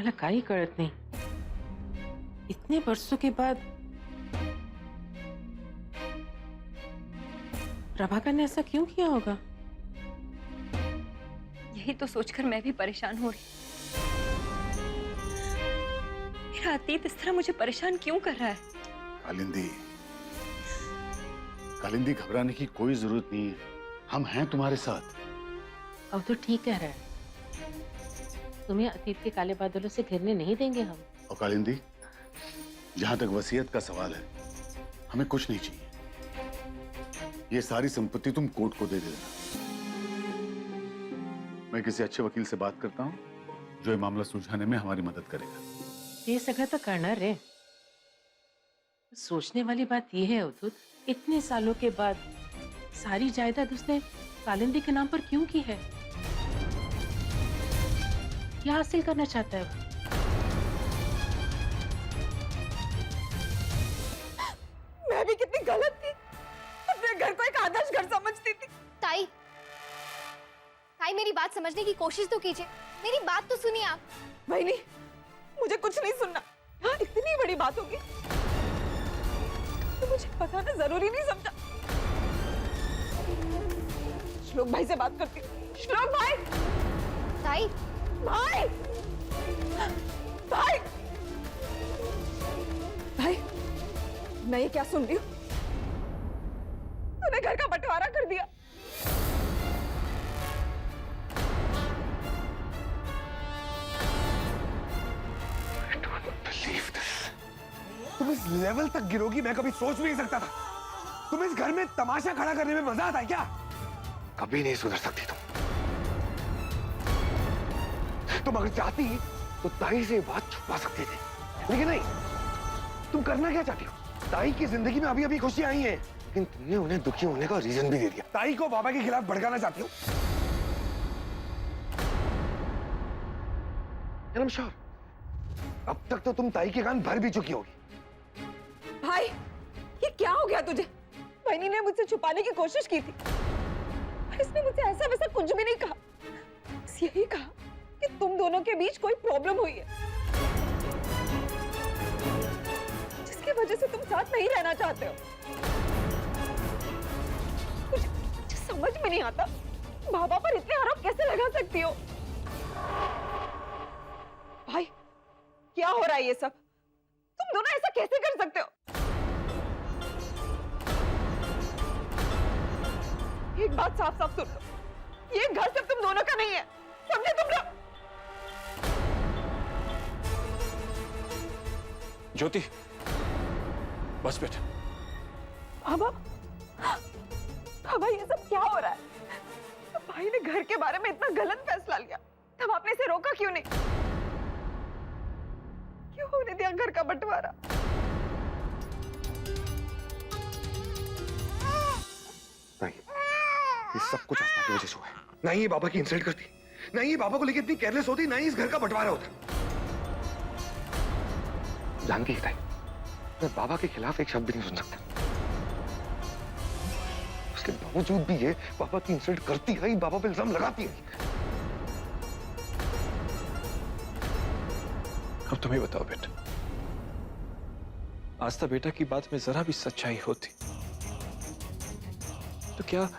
मला काही कळत नाही, इतने वर्षों के बाद प्रभाकर ने ऐसा क्यों किया होगा? यही तो सोचकर मैं भी परेशान हो रही। मेरा अतीत इस तरह मुझे परेशान क्यों कर रहा है? कालिंदी, कालिंदी घबराने की कोई जरूरत नहीं है, हम हैं तुम्हारे साथ। अब तो ठीक कह रहा है, तुम्हें अतीत के काले बादलों से घिरने नहीं देंगे हम। और कालिंदी, जहां तक वसीयत का सवाल है, हमें कुछ नहीं चाहिए। ये सारी संपत्ति तुम कोर्ट को दे देना। मैं किसी अच्छे वकील से बात करता हूं जो ये मामला सुलझाने में हमारी मदद करेगा। ये सगा तो करना रे। सोचने वाली बात यह है अवधूत, इतने सालों के बाद सारी जायदाद उसने कालिंदी के नाम पर क्यों की है? क्या हासिल करना चाहता है वो? मैं भी कितनी गलत थी, अपने घर को एक आदर्श घर समझती थी। ताई, ताई मेरी बात समझने की कोशिश तो कीजिए, मेरी बात तो सुनिए आप। वही, मुझे कुछ नहीं सुनना। हाँ, इतनी बड़ी बात होगी तो मुझे बताना जरूरी नहीं समझा। श्लोक भाई से बात करती हूँ। श्लोक भाई! ताई, भाई! भाई! भाई, मैं ये क्या सुन रही हूँ? तूने घर का बंटवारा कर दिया। तुम इस लेवल तक गिरोगी मैं कभी सोच भी नहीं सकता था। तुम इस घर में तमाशा खड़ा करने में मजा आता है क्या? कभी नहीं सुधर सकती तुम अगर चाहती तो ताई से बात छुपा सकते थे, लेकिन नहीं। तुम करना क्या चाहती हो? ताई की जिंदगी में अभी अभी खुशी आई है, लेकिन तुमने उन्हें दुखी होने का रीजन भी दे दिया। ताई को बाबा के खिलाफ भड़काना चाहती हो? I'm sure, अब तक तो तुम ताई के कान भर भी चुकी होगी। भाई, ये क्या हो गया तुझे? बहनी ने मुझसे छुपाने की कोशिश की थी, पर इसने मुझसे ऐसा वैसा कुछ भी नहीं कहा। बस यही कहा कि तुम दोनों के बीच कोई प्रॉब्लम हुई है, जिसकी वजह से तुम साथ नहीं रहना चाहते हो। मुझे समझ में नहीं आता, बाबा पर इतने आरोप कैसे लगा सकती हो? भाई, क्या हो रहा है ये सब? तुम दोनों ऐसा कैसे कर सकते हो? एक बात साफ साफ सुन लो, ये घर सिर्फ तुम दोनों का नहीं है, समझे तुम लोग? ज्योति, बस बेटा। बाबा, बाबा, ये सब क्या हो रहा है? भाई ने घर के बारे में इतना गलत फैसला लिया, तब आपने इसे रोका क्यों नहीं? क्यों होने दिया घर का बंटवारा? नहीं, ये सब कुछ आस्था की वजह से हुआ है। ना ही ये बाबा की इंसल्ट करती, ना ही ये बाबा को लेकर इतनी केयरलेस होती, ना ही इस घर का बंटवारा होता। जानती है मैं बाबा के खिलाफ एक शब्द भी नहीं सुन सकता। उसके बावजूद भी ये बाबा की इंसल्ट करती है, बाबा पे इल्जाम लगाती है। अब तुम्हें बताओ बेटा, आस्था बेटा की बात में जरा भी सच्चाई होती तो क्या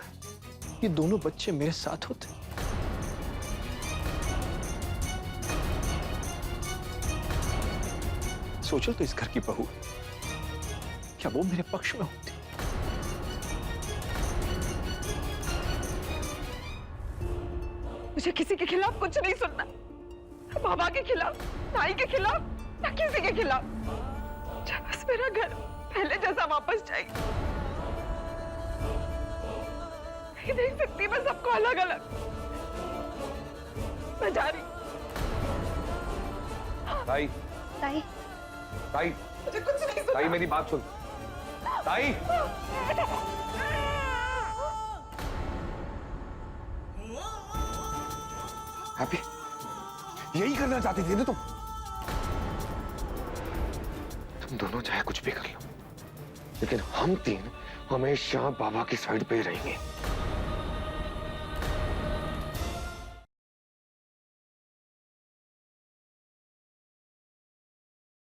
ये दोनों बच्चे मेरे साथ होते? सोचो तो, इस घर की बहू है, क्या वो मेरे पक्ष में होती? मुझे किसी के खिलाफ कुछ नहीं सुनना, बाबा के खिलाफ, ताई के खिलाफ, ना किसी के खिलाफ। बस मेरा घर पहले जैसा वापस जाए। नहीं देख सकती मैं सबको अलग अलग। मैं जा रही। ताई, ताई, ताई, मुझे कुछ नहीं सुनना। ताई मेरी बात सुन। ताई, हैप्पी, यही करना चाहती थी ना तुम? तुम दोनों चाहे कुछ भी कर लो, लेकिन हम तीन हमेशा बाबा की साइड पे रहेंगे।